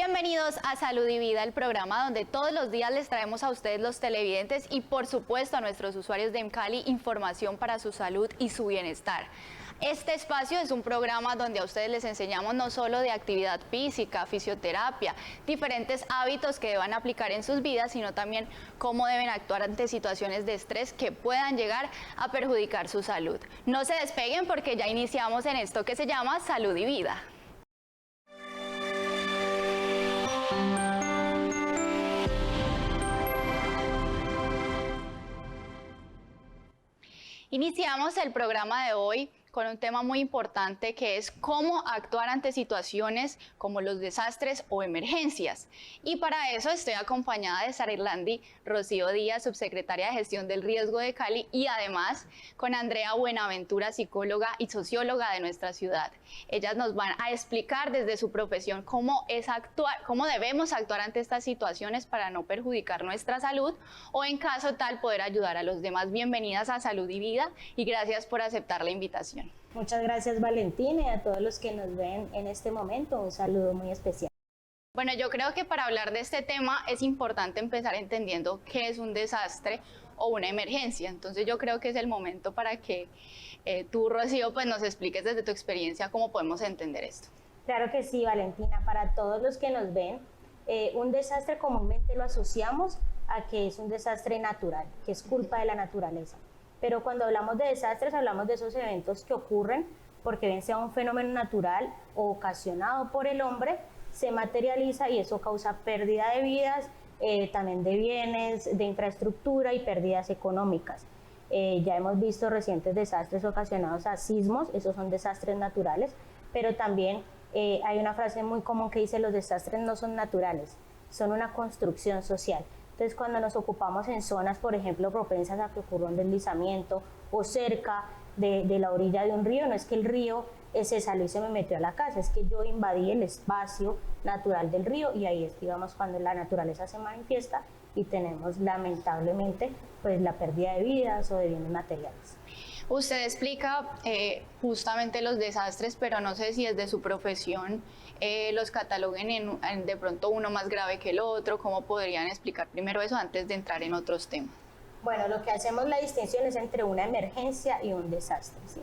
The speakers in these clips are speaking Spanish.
Bienvenidos a Salud y Vida, el programa donde todos los días les traemos a ustedes los televidentes y por supuesto a nuestros usuarios de Mcali información para su salud y su bienestar. Este espacio es un programa donde a ustedes les enseñamos no solo de actividad física, fisioterapia, diferentes hábitos que deban aplicar en sus vidas, sino también cómo deben actuar ante situaciones de estrés que puedan llegar a perjudicar su salud. No se despeguen porque ya iniciamos en esto que se llama Salud y Vida. Iniciamos el programa de hoy con un tema muy importante que es cómo actuar ante situaciones como los desastres o emergencias. Y para eso estoy acompañada de Sarilandi Rocío Díaz, subsecretaria de Gestión del Riesgo de Cali, y además con Andrea Buenaventura, psicóloga y socióloga de nuestra ciudad. Ellas nos van a explicar desde su profesión cómo debemos actuar ante estas situaciones para no perjudicar nuestra salud o en caso tal poder ayudar a los demás. Bienvenidas a Salud y Vida y gracias por aceptar la invitación. Muchas gracias, Valentina, y a todos los que nos ven en este momento, un saludo muy especial. Bueno, yo creo que para hablar de este tema es importante empezar entendiendo qué es un desastre o una emergencia. Entonces yo creo que es el momento para que tú, Rocío, pues nos expliques desde tu experiencia cómo podemos entender esto. Claro que sí, Valentina, para todos los que nos ven, un desastre comúnmente lo asociamos a que es un desastre natural, que es culpa de la naturaleza. Pero cuando hablamos de desastres, hablamos de esos eventos que ocurren porque bien sea un fenómeno natural o ocasionado por el hombre, se materializa y eso causa pérdida de vidas, también de bienes, de infraestructura y pérdidas económicas. Ya hemos visto recientes desastres ocasionados a sismos, esos son desastres naturales, pero también hay una frase muy común que dice: los desastres no son naturales, son una construcción social. Entonces, cuando nos ocupamos en zonas, por ejemplo, propensas a que ocurra un deslizamiento o cerca de la orilla de un río, no es que el río se salió y se me metió a la casa, es que yo invadí el espacio natural del río y ahí es, digamos, cuando la naturaleza se manifiesta y tenemos lamentablemente pues la pérdida de vidas o de bienes materiales. Usted explica justamente los desastres, pero no sé si desde su profesión los cataloguen de pronto uno más grave que el otro. ¿Cómo podrían explicar primero eso antes de entrar en otros temas? Bueno, lo que hacemos la distinción es entre una emergencia y un desastre, ¿sí?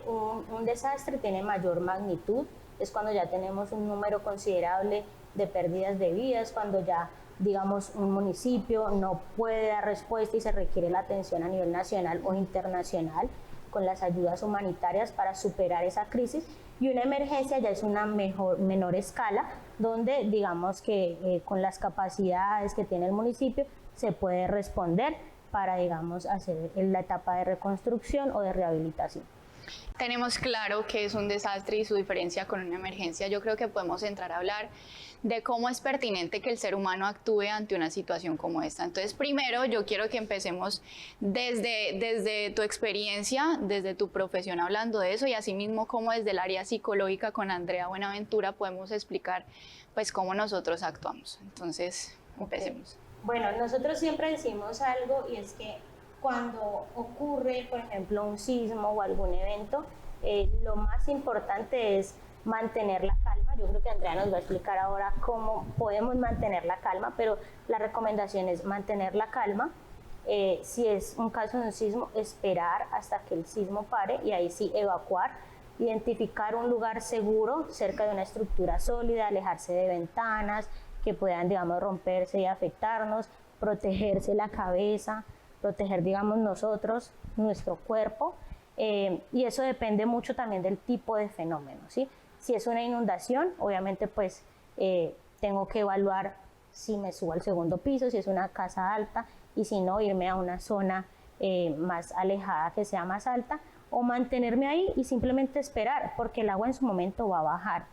Un desastre tiene mayor magnitud, es cuando ya tenemos un número considerable de pérdidas de vidas, cuando ya, digamos, un municipio no puede dar respuesta y se requiere la atención a nivel nacional o internacional con las ayudas humanitarias para superar esa crisis. Y una emergencia ya es una menor escala, donde digamos que con las capacidades que tiene el municipio se puede responder para, digamos, hacer la etapa de reconstrucción o de rehabilitación. Tenemos claro que es un desastre y su diferencia con una emergencia. Yo creo que podemos entrar a hablar de cómo es pertinente que el ser humano actúe ante una situación como esta. Entonces, primero, yo quiero que empecemos desde tu experiencia, desde tu profesión hablando de eso y asimismo como desde el área psicológica con Andrea Buenaventura podemos explicar pues cómo nosotros actuamos. Entonces, empecemos. Bueno, nosotros siempre decimos algo y es que cuando ocurre, por ejemplo, un sismo o algún evento, lo más importante es mantener la calma. Yo creo que Andrea nos va a explicar ahora cómo podemos mantener la calma, pero la recomendación es mantener la calma. Si es un caso de un sismo, esperar hasta que el sismo pare y ahí sí evacuar, identificar un lugar seguro cerca de una estructura sólida, alejarse de ventanas que puedan, digamos, romperse y afectarnos, protegerse la cabeza, proteger, digamos, nosotros, nuestro cuerpo, y eso depende mucho también del tipo de fenómeno, ¿sí? Si es una inundación, obviamente pues tengo que evaluar si me subo al segundo piso, si es una casa alta, y si no, irme a una zona más alejada que sea más alta, o mantenerme ahí y simplemente esperar, porque el agua en su momento va a bajar.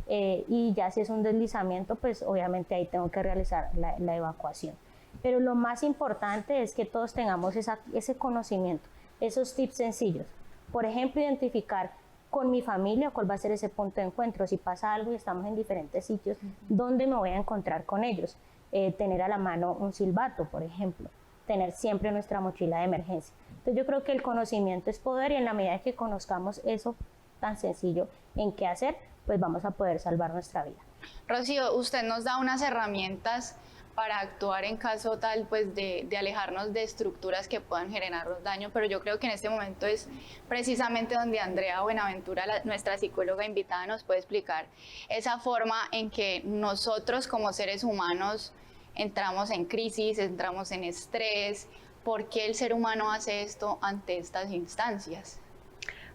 Y ya si es un deslizamiento, pues obviamente ahí tengo que realizar la evacuación. Pero lo más importante es que todos tengamos ese conocimiento, esos tips sencillos. Por ejemplo, identificar con mi familia cuál va a ser ese punto de encuentro. Si pasa algo y estamos en diferentes sitios, ¿dónde me voy a encontrar con ellos? Tener a la mano un silbato, por ejemplo. Tener siempre nuestra mochila de emergencia. Entonces yo creo que el conocimiento es poder y en la medida que conozcamos eso tan sencillo en qué hacer, pues vamos a poder salvar nuestra vida. Rocío, usted nos da unas herramientas para actuar en caso tal pues de alejarnos de estructuras que puedan generarnos daño, pero yo creo que en este momento es precisamente donde Andrea Buenaventura, nuestra psicóloga invitada, nos puede explicar esa forma en que nosotros como seres humanos entramos en crisis, entramos en estrés. ¿Por qué el ser humano hace esto ante estas instancias?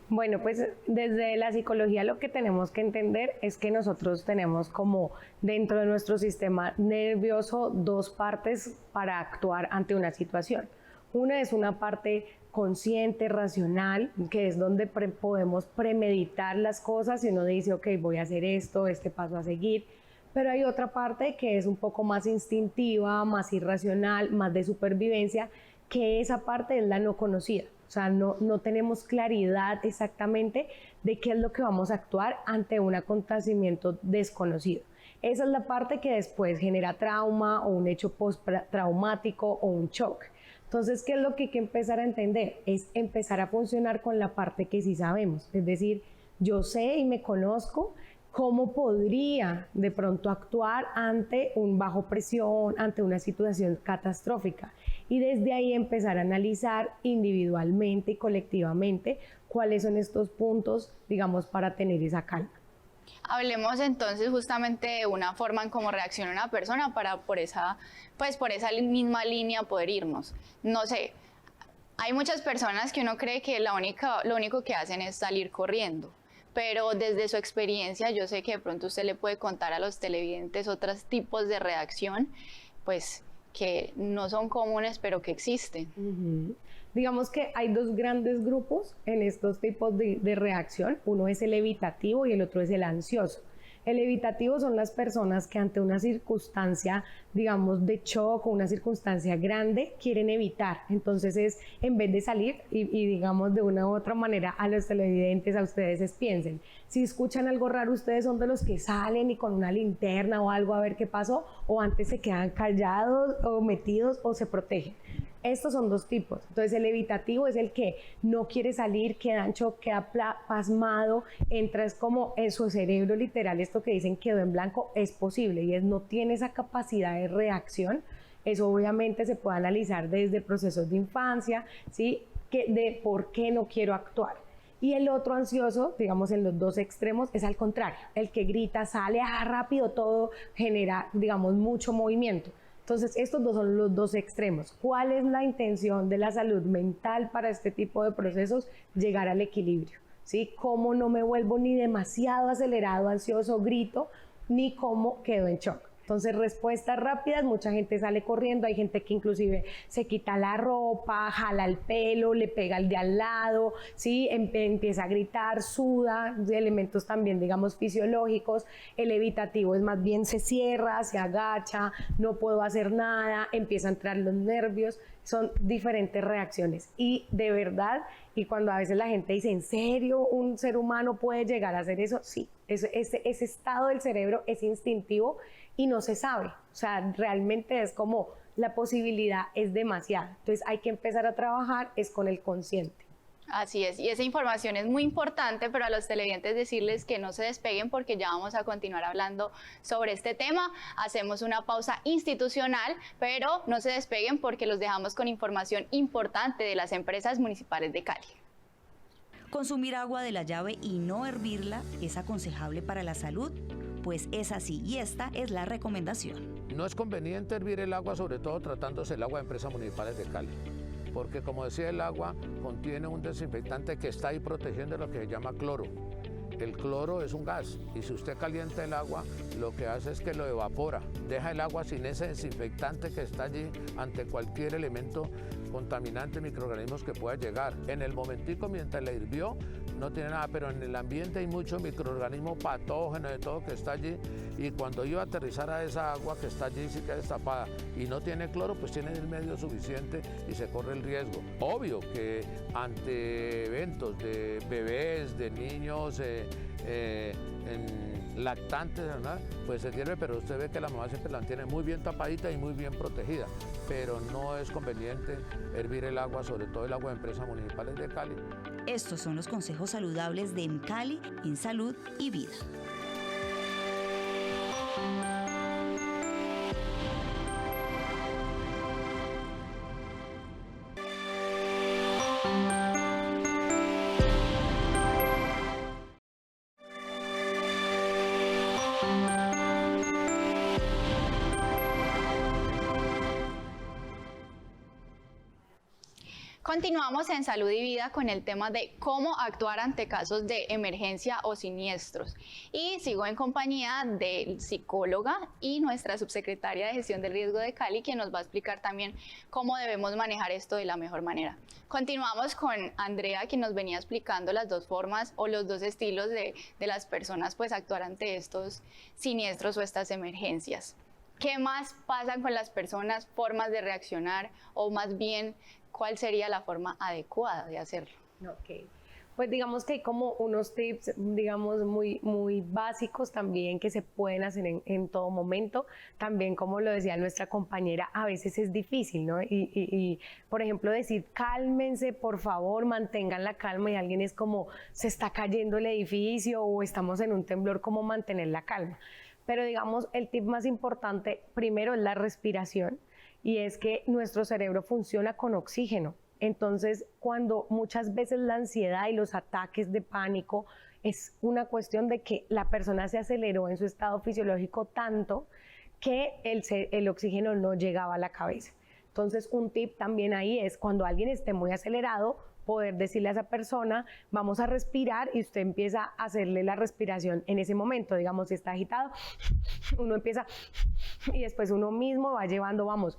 Bueno, pues desde la psicología lo que tenemos que entender es que nosotros tenemos como dentro de nuestro sistema nervioso dos partes para actuar ante una situación. Una es una parte consciente, racional, que es donde podemos premeditar las cosas y uno dice, ok, voy a hacer esto, este paso a seguir. Pero hay otra parte que es un poco más instintiva, más irracional, más de supervivencia, que esa parte es la no conocida. O sea, no tenemos claridad exactamente de qué es lo que vamos a actuar ante un acontecimiento desconocido. Esa es la parte que después genera trauma o un hecho postraumático o un shock. Entonces, ¿qué es lo que hay que empezar a entender? Es empezar a funcionar con la parte que sí sabemos. Es decir, yo sé y me conozco cómo podría de pronto actuar ante un bajo presión, ante una situación catastrófica. Y desde ahí empezar a analizar individualmente y colectivamente cuáles son estos puntos, digamos, para tener esa calma. Hablemos entonces justamente de una forma en cómo reacciona una persona para por esa misma línea poder irnos. No sé, hay muchas personas que uno cree que lo único que hacen es salir corriendo. Pero desde su experiencia, yo sé que de pronto usted le puede contar a los televidentes otros tipos de reacción, pues que no son comunes, pero que existen. Digamos que hay dos grandes grupos en estos tipos de reacción. Uno es el evitativo y el otro es el ansioso. El evitativo son las personas que ante una circunstancia, digamos, de shock o una circunstancia grande, quieren evitar. Entonces es, en vez de salir y digamos de una u otra manera a los televidentes, a ustedes piensen, si escuchan algo raro, ustedes son de los que salen y con una linterna o algo a ver qué pasó, o antes se quedan callados o metidos o se protegen. Estos son dos tipos. Entonces el evitativo es el que no quiere salir, queda en shock, queda pasmado, entra, es como en su cerebro literal, esto que dicen quedó en blanco, es posible y no tiene esa capacidad de reacción. Eso obviamente se puede analizar desde procesos de infancia, ¿sí? De por qué no quiero actuar. Y el otro ansioso, digamos en los dos extremos, es al contrario, el que grita, sale rápido, todo genera, digamos, mucho movimiento. Entonces, estos dos son los dos extremos. ¿Cuál es la intención de la salud mental para este tipo de procesos? Llegar al equilibrio, ¿sí? Cómo no me vuelvo ni demasiado acelerado, ansioso, grito, ni cómo quedo en shock. Entonces, respuestas rápidas, mucha gente sale corriendo, hay gente que inclusive se quita la ropa, jala el pelo, le pega al de al lado, ¿sí? Empieza a gritar, suda, elementos también, digamos, fisiológicos. El evitativo es más bien se cierra, se agacha, no puedo hacer nada, empieza a entrar los nervios, son diferentes reacciones. Y de verdad, y cuando a veces la gente dice, ¿en serio un ser humano puede llegar a hacer eso? Sí, ese estado del cerebro es instintivo y no se sabe, o sea, realmente es como la posibilidad es demasiada, entonces hay que empezar a trabajar es con el consciente. Así es, y esa información es muy importante, pero a los televidentes decirles que no se despeguen porque ya vamos a continuar hablando sobre este tema. Hacemos una pausa institucional, pero no se despeguen porque los dejamos con información importante de las empresas municipales de Cali. Consumir agua de la llave y no hervirla es aconsejable para la salud, pues es así y esta es la recomendación. No es conveniente hervir el agua, sobre todo tratándose el agua de empresas municipales de Cali, porque como decía, el agua contiene un desinfectante que está ahí protegiendo lo que se llama cloro. El cloro es un gas y si usted calienta el agua, lo que hace es que lo evapora, deja el agua sin ese desinfectante que está allí ante cualquier elemento contaminante, microorganismos que pueda llegar. En el momentico mientras la hirvió no tiene nada, pero en el ambiente hay muchos microorganismos patógenos de todo que está allí y cuando iba a aterrizar a esa agua que está allí, sí queda destapada y no tiene cloro, pues tiene el medio suficiente y se corre el riesgo. Obvio que ante eventos de bebés, de niños, lactantes, ¿verdad? Pues se hierve, pero usted ve que la mamá siempre la tiene muy bien tapadita y muy bien protegida, pero no es conveniente hervir el agua, sobre todo el agua de empresas municipales de Cali. Estos son los consejos saludables de Cali en Salud y Vida. Continuamos en Salud y Vida con el tema de cómo actuar ante casos de emergencia o siniestros. Y sigo en compañía del psicóloga y nuestra subsecretaria de Gestión del Riesgo de Cali, quien nos va a explicar también cómo debemos manejar esto de la mejor manera. Continuamos con Andrea, quien nos venía explicando las dos formas o los dos estilos de las personas pues actuar ante estos siniestros o estas emergencias. ¿Qué más pasa con las personas, formas de reaccionar o más bien cuál sería la forma adecuada de hacerlo? Ok, pues digamos que hay como unos tips, digamos, muy básicos también que se pueden hacer en todo momento. También, como lo decía nuestra compañera, a veces es difícil, ¿no? Y por ejemplo, decir cálmense, por favor, mantengan la calma, y alguien es como, se está cayendo el edificio o estamos en un temblor, ¿cómo mantener la calma? Pero digamos, el tip más importante primero es la respiración, y es que nuestro cerebro funciona con oxígeno. Entonces, cuando muchas veces la ansiedad y los ataques de pánico es una cuestión de que la persona se aceleró en su estado fisiológico tanto que el oxígeno no llegaba a la cabeza. Entonces, un tip también ahí es cuando alguien esté muy acelerado, poder decirle a esa persona, vamos a respirar, y usted empieza a hacerle la respiración en ese momento. Digamos, si está agitado, uno empieza y después uno mismo va llevando, vamos.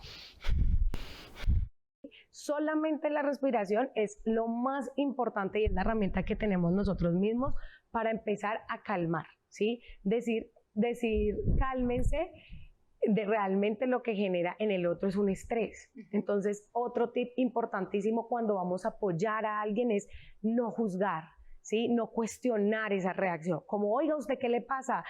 Solamente la respiración es lo más importante y es la herramienta que tenemos nosotros mismos para empezar a calmar, ¿sí? Decir cálmense, realmente lo que genera en el otro es un estrés. Entonces, otro tip importantísimo cuando vamos a apoyar a alguien es no juzgar, ¿sí? No cuestionar esa reacción, como, oiga, ¿usted qué le pasa?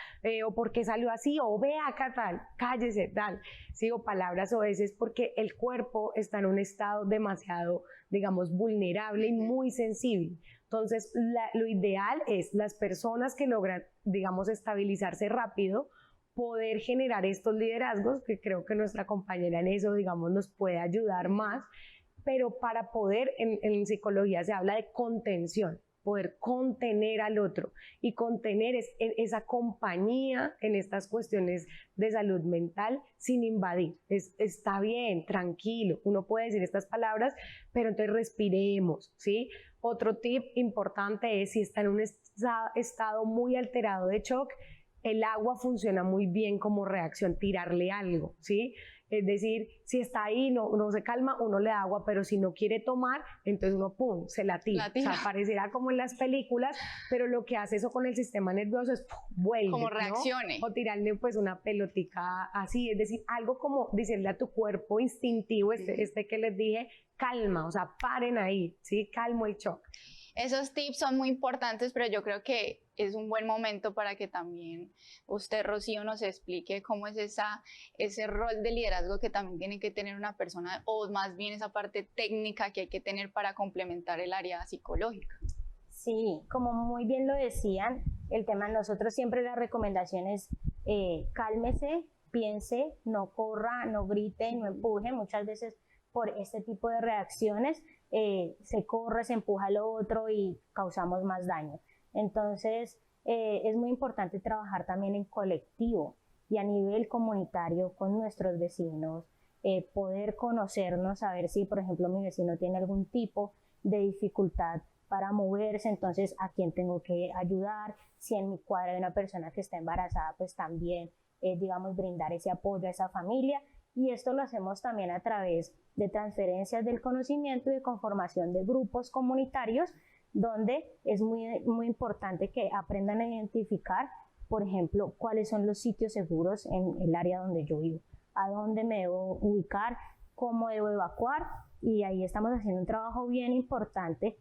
O ¿por qué salió así? O ve acá tal, cállese tal, ¿sí? O palabras oeces, porque el cuerpo está en un estado demasiado, digamos, vulnerable y muy sensible. Entonces, lo ideal es las personas que logran, digamos, estabilizarse rápido, poder generar estos liderazgos, que creo que nuestra compañera en eso, digamos, nos puede ayudar más, pero para poder, en psicología se habla de contención, poder contener al otro, y contener es esa compañía en estas cuestiones de salud mental sin invadir. Está bien, tranquilo, uno puede decir estas palabras, pero entonces respiremos, ¿sí? Otro tip importante es si está en un estado muy alterado de shock, el agua funciona muy bien como reacción, tirarle algo, ¿sí? Es decir, si está ahí, no se calma, uno le da agua, pero si no quiere tomar, entonces uno, pum, se la tira. O sea, parecerá como en las películas, pero lo que hace eso con el sistema nervioso es, ¡pum!, vuelve, como reaccione, ¿no? O tirarle pues una pelotica así, es decir, algo como decirle a tu cuerpo instintivo, este que les dije, calma, o sea, paren ahí, ¿sí? Calmo el shock. Esos tips son muy importantes, pero yo creo que es un buen momento para que también usted, Rocío, nos explique cómo es ese rol de liderazgo que también tiene que tener una persona, o más bien esa parte técnica que hay que tener para complementar el área psicológica. Sí, como muy bien lo decían, el tema, nosotros siempre la recomendación es cálmese, piense, no corra, no grite, no empuje. Muchas veces por este tipo de reacciones se corre, se empuja al otro y causamos más daño. Entonces es muy importante trabajar también en colectivo y a nivel comunitario con nuestros vecinos, poder conocernos, saber si por ejemplo mi vecino tiene algún tipo de dificultad para moverse, entonces a quién tengo que ayudar. Si en mi cuadra hay una persona que está embarazada, pues también digamos brindar ese apoyo a esa familia. Y esto lo hacemos también a través de transferencias del conocimiento y de conformación de grupos comunitarios, donde es muy importante que aprendan a identificar, por ejemplo, cuáles son los sitios seguros en el área donde yo vivo, a dónde me debo ubicar, cómo debo evacuar, y ahí estamos haciendo un trabajo bien importante,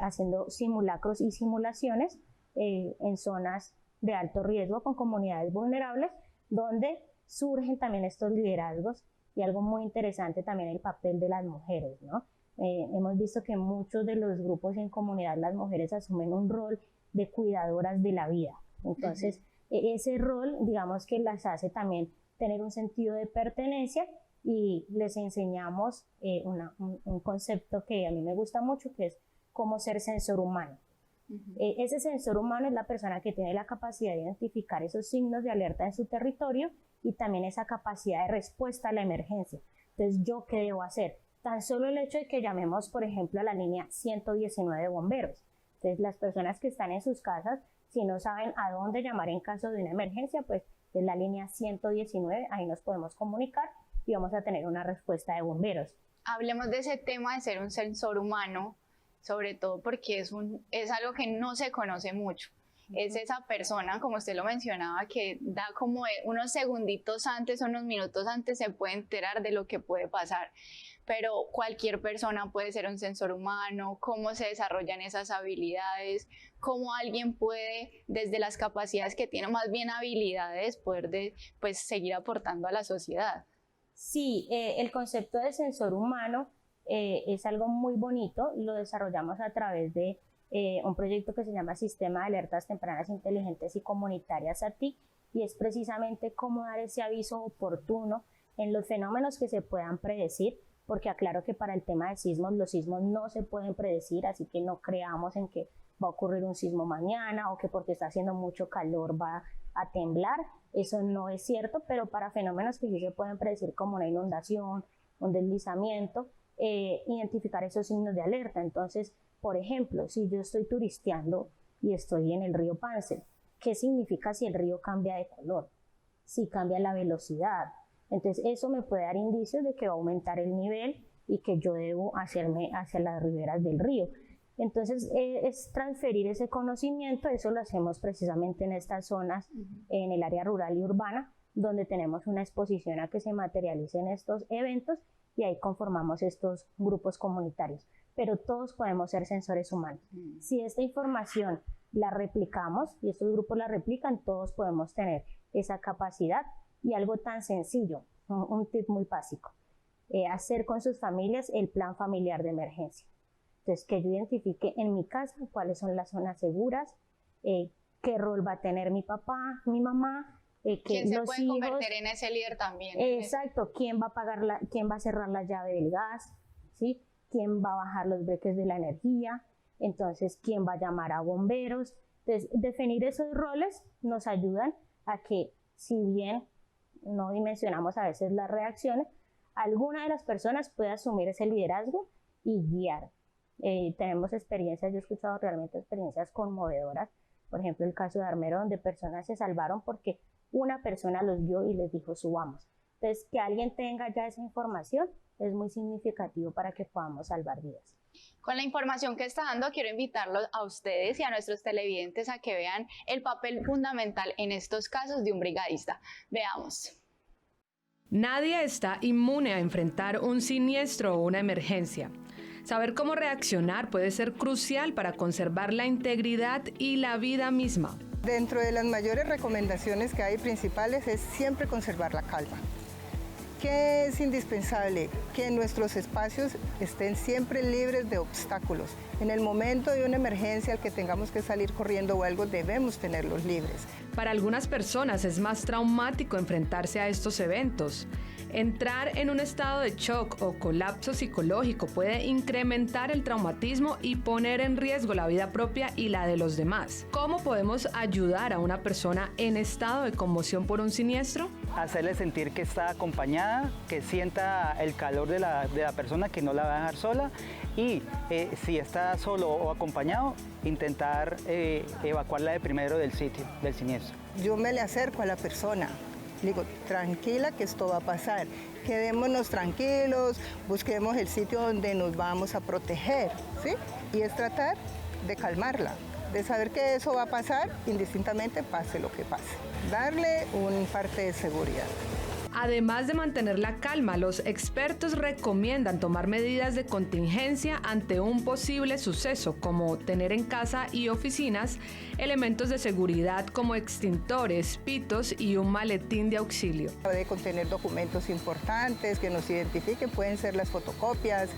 haciendo simulacros y simulaciones en zonas de alto riesgo con comunidades vulnerables, donde surgen también estos liderazgos. Y algo muy interesante también el papel de las mujeres, ¿no? Hemos visto que en muchos de los grupos y en comunidad las mujeres asumen un rol de cuidadoras de la vida. Entonces, ese rol, digamos que las hace también tener un sentido de pertenencia, y les enseñamos un concepto que a mí me gusta mucho, que es cómo ser sensor humano. Ese sensor humano es la persona que tiene la capacidad de identificar esos signos de alerta en su territorio y también esa capacidad de respuesta a la emergencia. Entonces, ¿yo qué debo hacer? Tan solo el hecho de que llamemos, por ejemplo, a la línea 119 de bomberos. Entonces, las personas que están en sus casas, si no saben a dónde llamar en caso de una emergencia, pues es la línea 119, ahí nos podemos comunicar y vamos a tener una respuesta de bomberos. Hablemos de ese tema de ser un sensor humano, sobre todo porque es algo que no se conoce mucho. Es esa persona, como usted lo mencionaba, que da como unos segunditos antes, unos minutos antes, se puede enterar de lo que puede pasar. Pero cualquier persona puede ser un sensor humano, cómo se desarrollan esas habilidades, cómo alguien puede, desde las capacidades que tiene, más bien habilidades, poder pues, seguir aportando a la sociedad. Sí, el concepto de sensor humano es algo muy bonito, lo desarrollamos a través de un proyecto que se llama Sistema de Alertas Tempranas Inteligentes y Comunitarias SATIC, y es precisamente cómo dar ese aviso oportuno en los fenómenos que se puedan predecir, porque aclaro que para el tema de sismos, los sismos no se pueden predecir, así que no creamos en que va a ocurrir un sismo mañana o que porque está haciendo mucho calor va a temblar. Eso no es cierto, pero para fenómenos que sí se pueden predecir como una inundación, un deslizamiento, identificar esos signos de alerta. Entonces, por ejemplo, si yo estoy turisteando y estoy en el río Pance, ¿qué significa si el río cambia de color? Si cambia la velocidad. Entonces, eso me puede dar indicios de que va a aumentar el nivel y que yo debo hacerme hacia las riberas del río. Entonces, es transferir ese conocimiento, eso lo hacemos precisamente en estas zonas, en el área rural y urbana, donde tenemos una exposición a que se materialicen estos eventos y ahí conformamos estos grupos comunitarios. Pero todos podemos ser sensores humanos. Si esta información la replicamos y estos grupos la replican, todos podemos tener esa capacidad. Y algo tan sencillo, un tip muy básico, hacer con sus familias el plan familiar de emergencia. Entonces, que yo identifique en mi casa cuáles son las zonas seguras, qué rol va a tener mi papá, mi mamá, ¿quién se puede convertir en ese líder también? Exacto, quién va a cerrar la llave del gas, ¿sí? Quién va a bajar los breques de la energía, entonces quién va a llamar a bomberos. Entonces, definir esos roles nos ayudan a que, si bien no dimensionamos a veces las reacciones, alguna de las personas puede asumir ese liderazgo y guiar. Tenemos experiencias, yo he escuchado realmente experiencias conmovedoras, por ejemplo el caso de Armero, donde personas se salvaron porque una persona los vio y les dijo subamos. Entonces, que alguien tenga ya esa información es muy significativo para que podamos salvar vidas. Con la información que está dando, quiero invitarlos a ustedes y a nuestros televidentes a que vean el papel fundamental en estos casos de un brigadista. Veamos. Nadie está inmune a enfrentar un siniestro o una emergencia. Saber cómo reaccionar puede ser crucial para conservar la integridad y la vida misma. Dentro de las mayores recomendaciones que hay principales es siempre conservar la calma. ¿Qué es indispensable? Que nuestros espacios estén siempre libres de obstáculos. En el momento de una emergencia al que tengamos que salir corriendo o algo, debemos tenerlos libres. Para algunas personas es más traumático enfrentarse a estos eventos. Entrar en un estado de shock o colapso psicológico puede incrementar el traumatismo y poner en riesgo la vida propia y la de los demás. ¿Cómo podemos ayudar a una persona en estado de conmoción por un siniestro? Hacerle sentir que está acompañada, que sienta el calor de la persona, que no la va a dejar sola, y si está solo o acompañado, intentar evacuarla de primero del sitio, del siniestro. Yo me le acerco a la persona. Digo, tranquila que esto va a pasar, quedémonos tranquilos, busquemos el sitio donde nos vamos a proteger, ¿sí? Y es tratar de calmarla, de saber que eso va a pasar indistintamente pase lo que pase. Darle un parte de seguridad. Además de mantener la calma, los expertos recomiendan tomar medidas de contingencia ante un posible suceso, como tener en casa y oficinas elementos de seguridad como extintores, pitos y un maletín de auxilio. Debe contener documentos importantes que nos identifiquen, pueden ser las fotocopias.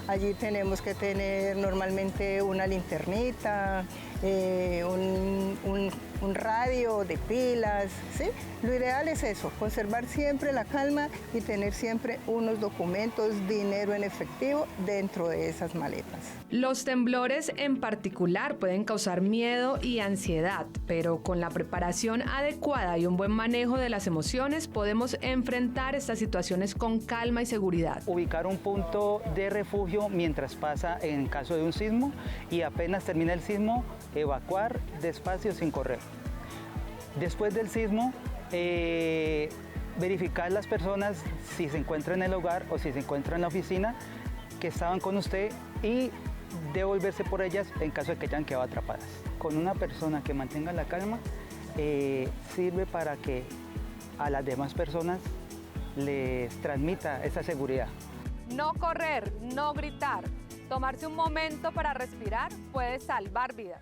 Allí tenemos que tener normalmente una linternita, un radio de pilas, ¿sí? Lo ideal es eso, conservar siempre la calma y tener siempre unos documentos, dinero en efectivo dentro de esas maletas. Los temblores en particular pueden causar miedo y ansiedad, pero con la preparación adecuada y un buen manejo de las emociones podemos enfrentar estas situaciones con calma y seguridad. Ubicar un punto de refugio mientras pasa en caso de un sismo y apenas termina el sismo, evacuar despacio sin correr. Después del sismo, verificar las personas si se encuentran en el hogar o si se encuentran en la oficina que estaban con usted y devolverse por ellas en caso de que hayan quedado atrapadas. Con una persona que mantenga la calma sirve para que a las demás personas les transmita esa seguridad. No correr, no gritar. Tomarse un momento para respirar puede salvar vidas.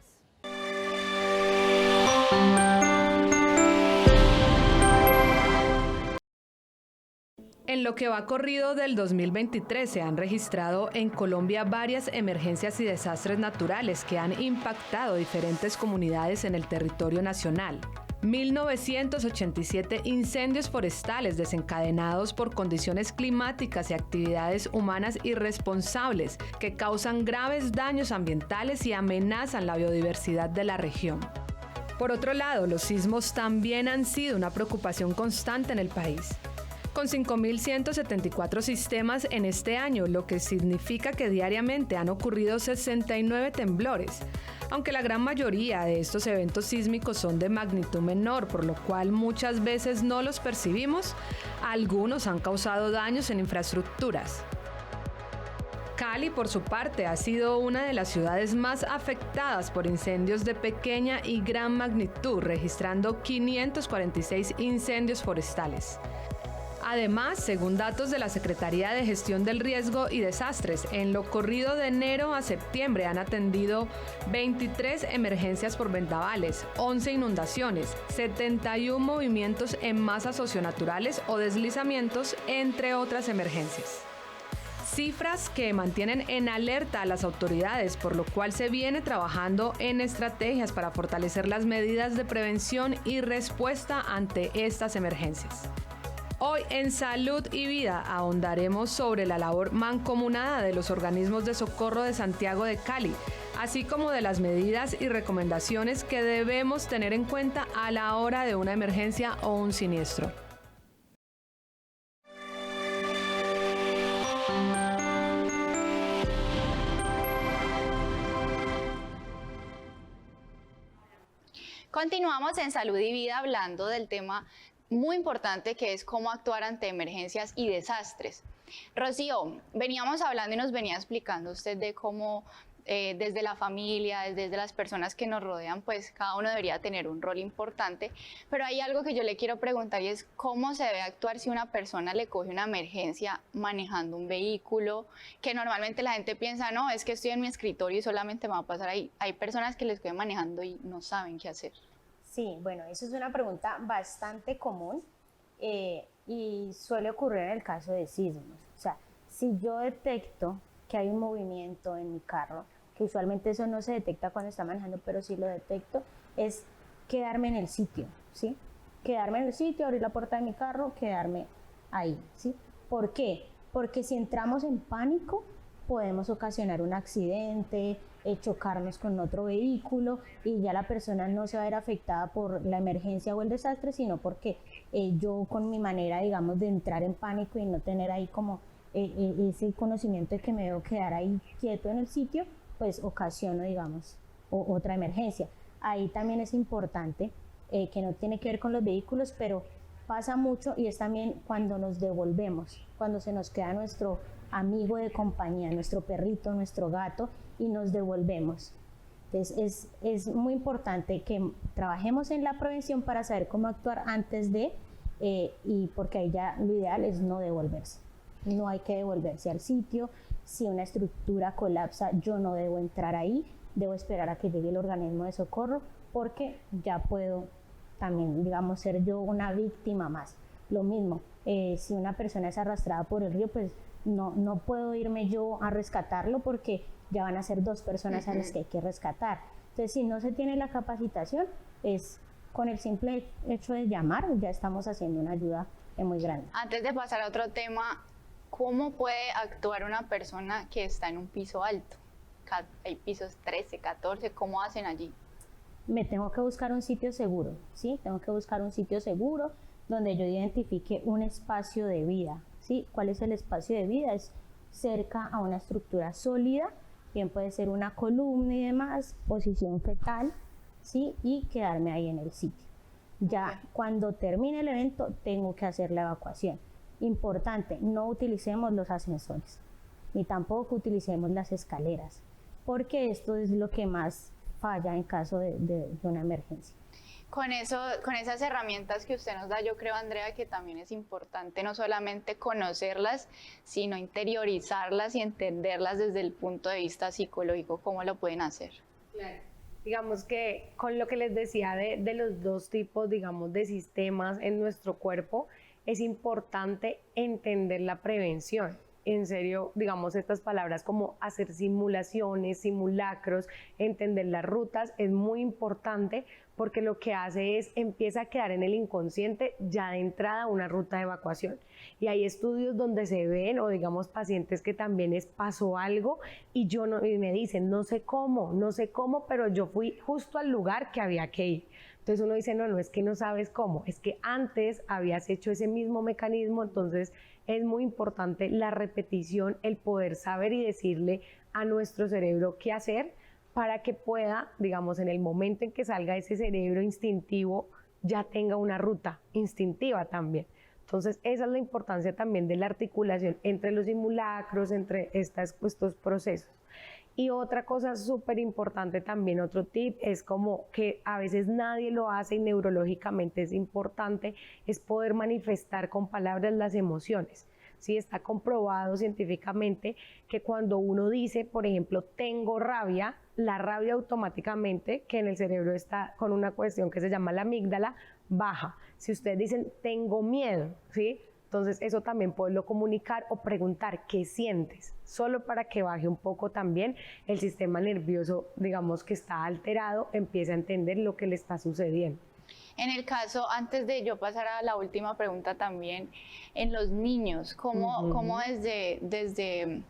En lo que va corrido del 2023 se han registrado en Colombia varias emergencias y desastres naturales que han impactado diferentes comunidades en el territorio nacional. 1987 incendios forestales desencadenados por condiciones climáticas y actividades humanas irresponsables que causan graves daños ambientales y amenazan la biodiversidad de la región. Por otro lado, los sismos también han sido una preocupación constante en el país, con 5.174 sistemas en este año, lo que significa que diariamente han ocurrido 69 temblores, aunque la gran mayoría de estos eventos sísmicos son de magnitud menor, por lo cual muchas veces no los percibimos. Algunos han causado daños en infraestructuras. Cali, por su parte, ha sido una de las ciudades más afectadas por incendios de pequeña y gran magnitud, registrando 546 incendios forestales. Además, según datos de la Secretaría de Gestión del Riesgo y Desastres, en lo corrido de enero a septiembre han atendido 23 emergencias por vendavales, 11 inundaciones, 71 movimientos en masas socionaturales o deslizamientos, entre otras emergencias. Cifras que mantienen en alerta a las autoridades, por lo cual se viene trabajando en estrategias para fortalecer las medidas de prevención y respuesta ante estas emergencias. Hoy en Salud y Vida ahondaremos sobre la labor mancomunada de los organismos de socorro de Santiago de Cali, así como de las medidas y recomendaciones que debemos tener en cuenta a la hora de una emergencia o un siniestro. Continuamos en Salud y Vida hablando del tema muy importante que es cómo actuar ante emergencias y desastres. Rocío, veníamos hablando y nos venía explicando usted de cómo desde la familia, desde las personas que nos rodean, pues cada uno debería tener un rol importante, pero hay algo que yo le quiero preguntar y es cómo se debe actuar si una persona le coge una emergencia manejando un vehículo, que normalmente la gente piensa, no, es que estoy en mi escritorio y solamente me va a pasar ahí. Hay personas que les cogen manejando y no saben qué hacer. Sí, bueno, eso es una pregunta bastante común y suele ocurrir en el caso de sismos. O sea, si yo detecto que hay un movimiento en mi carro, que usualmente eso no se detecta cuando está manejando, pero si lo detecto, es quedarme en el sitio, ¿sí? Quedarme en el sitio, abrir la puerta de mi carro, quedarme ahí, ¿sí? ¿Por qué? Porque si entramos en pánico, podemos ocasionar un accidente, chocarnos con otro vehículo y ya la persona no se va a ver afectada por la emergencia o el desastre, sino porque yo con mi manera, digamos, de entrar en pánico y no tener ahí como ese conocimiento de que me debo quedar ahí quieto en el sitio, pues ocasiono, digamos, otra emergencia. Ahí también es importante, que no tiene que ver con los vehículos, pero pasa mucho y es también cuando nos devolvemos, cuando se nos queda nuestro amigo de compañía, nuestro perrito, nuestro gato, y nos devolvemos. Entonces es muy importante que trabajemos en la prevención para saber cómo actuar antes de, y porque ahí ya lo ideal es no devolverse. No hay que devolverse al sitio. Si una estructura colapsa, yo no debo entrar ahí, debo esperar a que llegue el organismo de socorro, porque ya puedo también, digamos, ser yo una víctima más. Lo mismo, si una persona es arrastrada por el río, pues no puedo irme yo a rescatarlo porque ya van a ser dos personas a las que hay que rescatar. Entonces, si no se tiene la capacitación, es con el simple hecho de llamar, ya estamos haciendo una ayuda muy grande. Antes de pasar a otro tema, ¿cómo puede actuar una persona que está en un piso alto? Hay pisos 13, 14, ¿cómo hacen allí? Me tengo que buscar un sitio seguro, ¿sí? Tengo que buscar un sitio seguro donde yo identifique un espacio de vida, ¿sí? ¿Cuál es el espacio de vida? Es cerca a una estructura sólida, bien puede ser una columna y demás, posición fetal, ¿sí? Y quedarme ahí en el sitio. Ya cuando termine el evento tengo que hacer la evacuación. Importante, no utilicemos los ascensores, ni tampoco utilicemos las escaleras, porque esto es lo que más falla en caso de una emergencia. Con esas herramientas que usted nos da, yo creo, Andrea, que también es importante no solamente conocerlas, sino interiorizarlas y entenderlas desde el punto de vista psicológico. ¿Cómo lo pueden hacer? Claro. Digamos que con lo que les decía de los dos tipos, digamos, de sistemas en nuestro cuerpo, es importante entender la prevención. En serio, digamos, estas palabras como hacer simulaciones, simulacros, entender las rutas, es muy importante porque lo que hace es, empieza a quedar en el inconsciente ya de entrada una ruta de evacuación. Y hay estudios donde se ven, o digamos, pacientes que también les pasó algo y me dicen, no sé cómo, pero yo fui justo al lugar que había que ir. Entonces uno dice, no es que no sabes cómo, es que antes habías hecho ese mismo mecanismo, entonces es muy importante la repetición, el poder saber y decirle a nuestro cerebro qué hacer para que pueda, digamos, en el momento en que salga ese cerebro instintivo, ya tenga una ruta instintiva también. Entonces, esa es la importancia también de la articulación entre los simulacros, entre estos procesos. Y otra cosa súper importante también, otro tip, es como que a veces nadie lo hace y neurológicamente es importante, es poder manifestar con palabras las emociones. Sí, está comprobado científicamente que cuando uno dice, por ejemplo, tengo rabia, la rabia automáticamente, que en el cerebro está con una cuestión que se llama la amígdala, baja. Si ustedes dicen, tengo miedo, ¿sí? Entonces eso también poderlo comunicar o preguntar qué sientes, solo para que baje un poco también el sistema nervioso, digamos, que está alterado, empiece a entender lo que le está sucediendo. En el caso, antes de yo pasar a la última pregunta también, en los niños, ¿cómo desde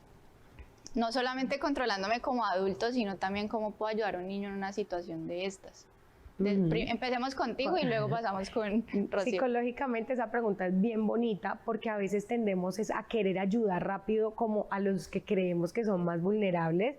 no solamente controlándome como adulto, sino también cómo puedo ayudar a un niño en una situación de estas? Empecemos contigo y luego pasamos con Rocío. Psicológicamente esa pregunta es bien bonita porque a veces tendemos a querer ayudar rápido como a los que creemos que son más vulnerables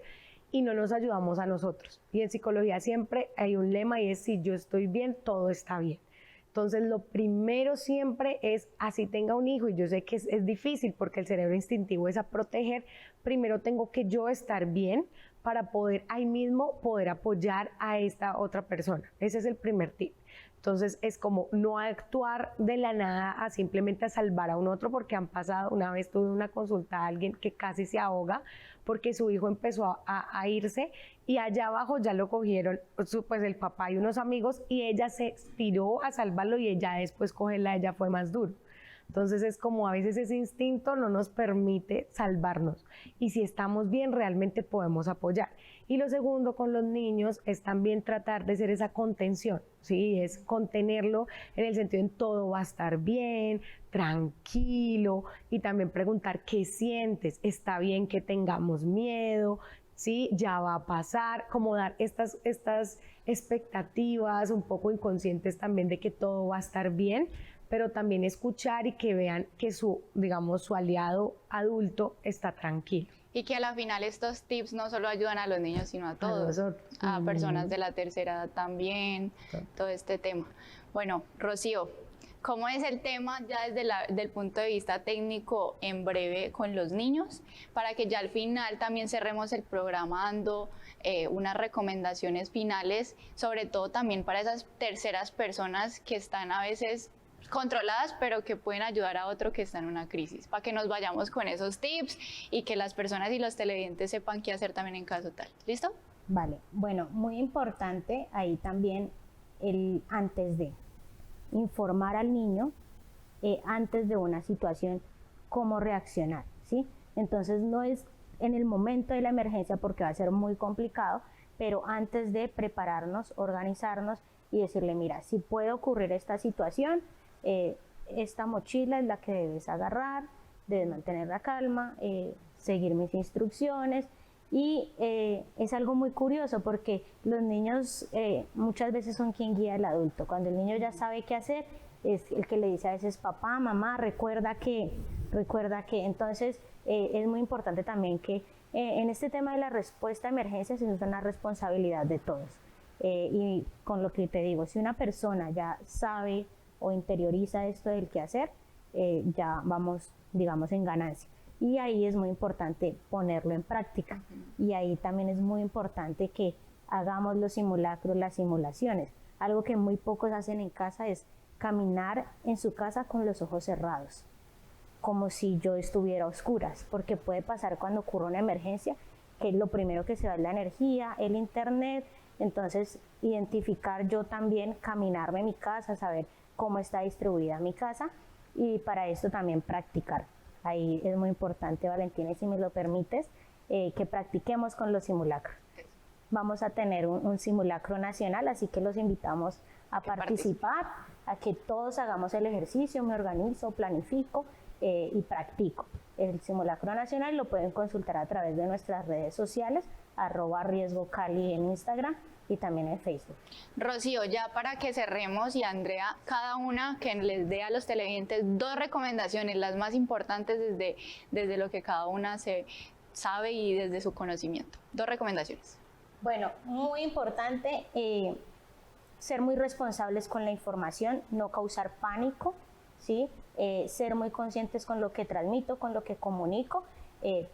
y no nos ayudamos a nosotros. Y en psicología siempre hay un lema y es: si yo estoy bien, todo está bien. Entonces lo primero siempre es, así tenga un hijo, y yo sé que es difícil porque el cerebro instintivo es a proteger, primero tengo que yo estar bien para poder ahí mismo poder apoyar a esta otra persona. Ese es el primer tip. Entonces es como no actuar de la nada a simplemente a salvar a un otro, porque han pasado, una vez tuve una consulta a alguien que casi se ahoga porque su hijo empezó a irse y allá abajo ya lo cogieron pues el papá y unos amigos y ella se tiró a salvarlo y ella después cogerla, ella fue más duro. Entonces es como a veces ese instinto no nos permite salvarnos y si estamos bien realmente podemos apoyar. Y lo segundo con los niños es también tratar de hacer esa contención, ¿sí? Es contenerlo en el sentido en todo va a estar bien, tranquilo, y también preguntar qué sientes, está bien que tengamos miedo, ¿sí? Ya va a pasar, como dar estas expectativas un poco inconscientes también de que todo va a estar bien, pero también escuchar y que vean que su aliado adulto está tranquilo. Y que a la final estos tips no solo ayudan a los niños, sino a todos, a personas de la tercera edad también, todo este tema. Bueno, Rocío, ¿cómo es el tema ya desde el punto de vista técnico en breve con los niños? Para que ya al final también cerremos el programa dando unas recomendaciones finales, sobre todo también para esas terceras personas que están a veces controladas, pero que pueden ayudar a otro que está en una crisis, para que nos vayamos con esos tips y que las personas y los televidentes sepan qué hacer también en caso tal. ¿Listo? Vale, bueno, muy importante ahí también el antes de informar al niño antes de una situación cómo reaccionar, ¿sí? Entonces no es en el momento de la emergencia porque va a ser muy complicado, pero antes de prepararnos, organizarnos y decirle, mira, si puede ocurrir esta situación, esta mochila es la que debes agarrar, debes mantener la calma, seguir mis instrucciones. Y es algo muy curioso porque los niños muchas veces son quien guía al adulto. Cuando el niño ya sabe qué hacer, es el que le dice a veces, papá, mamá, recuerda que. Entonces es muy importante también que en este tema de la respuesta a emergencias es una responsabilidad de todos. Y con lo que te digo, si una persona ya sabe o interioriza esto del qué hacer, ya vamos, digamos, en ganancia. Y ahí es muy importante ponerlo en práctica. Y ahí también es muy importante que hagamos los simulacros, las simulaciones. Algo que muy pocos hacen en casa es caminar en su casa con los ojos cerrados, como si yo estuviera a oscuras, porque puede pasar cuando ocurre una emergencia, que lo primero que se va es la energía, el internet. Entonces, identificar yo también, caminarme en mi casa, saber cómo está distribuida mi casa, y para esto también practicar. Ahí es muy importante, Valentina, y si me lo permites, que practiquemos con los simulacros. Vamos a tener un simulacro nacional, así que los invitamos a participar, a que todos hagamos el ejercicio, me organizo, planifico y practico. El simulacro nacional lo pueden consultar a través de nuestras redes sociales, @riesgocali en Instagram y también en Facebook. Rocío, ya para que cerremos, y Andrea, cada una que les dé a los televidentes 2 recomendaciones, las más importantes desde lo que cada una se sabe y desde su conocimiento. 2 recomendaciones. Bueno, muy importante ser muy responsables con la información, no causar pánico, ¿sí? Ser muy conscientes con lo que transmito, con lo que comunico.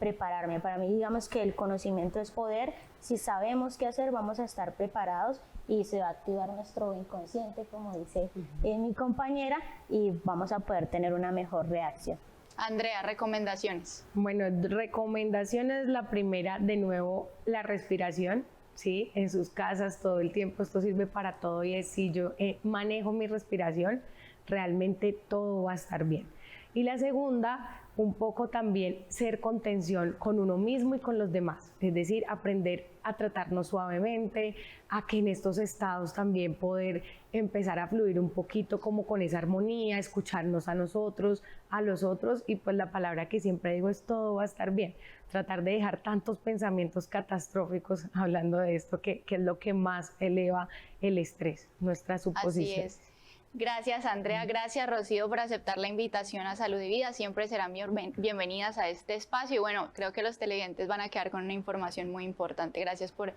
Prepararme. Para mí, digamos que el conocimiento es poder. Si sabemos qué hacer, vamos a estar preparados y se va a activar nuestro inconsciente, como dice mi compañera, y vamos a poder tener una mejor reacción. Andrea, recomendaciones. Bueno, recomendaciones, la primera, de nuevo, la respiración, ¿sí? En sus casas todo el tiempo, esto sirve para todo, y es si yo manejo mi respiración, realmente todo va a estar bien. Y la segunda, un poco también ser contención con uno mismo y con los demás, es decir, aprender a tratarnos suavemente, a que en estos estados también poder empezar a fluir un poquito como con esa armonía, escucharnos a nosotros, a los otros, y pues la palabra que siempre digo es todo va a estar bien, tratar de dejar tantos pensamientos catastróficos hablando de esto, que es lo que más eleva el estrés, nuestra suposición. Así es. Gracias, Andrea, gracias, Rocío, por aceptar la invitación a Salud y Vida. Siempre serán bienvenidas a este espacio, y bueno, creo que los televidentes van a quedar con una información muy importante. Gracias por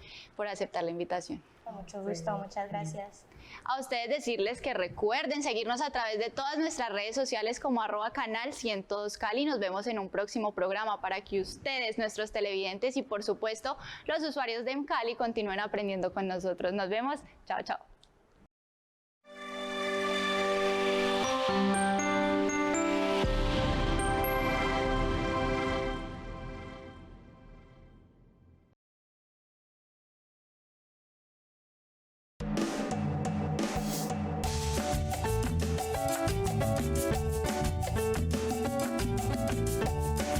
aceptar la invitación. Con mucho gusto, muchas gracias. A ustedes decirles que recuerden seguirnos a través de todas nuestras redes sociales como @canal102cali. Nos vemos en un próximo programa para que ustedes, nuestros televidentes y por supuesto los usuarios de Mcali continúen aprendiendo con nosotros. Nos vemos. Chao, chao.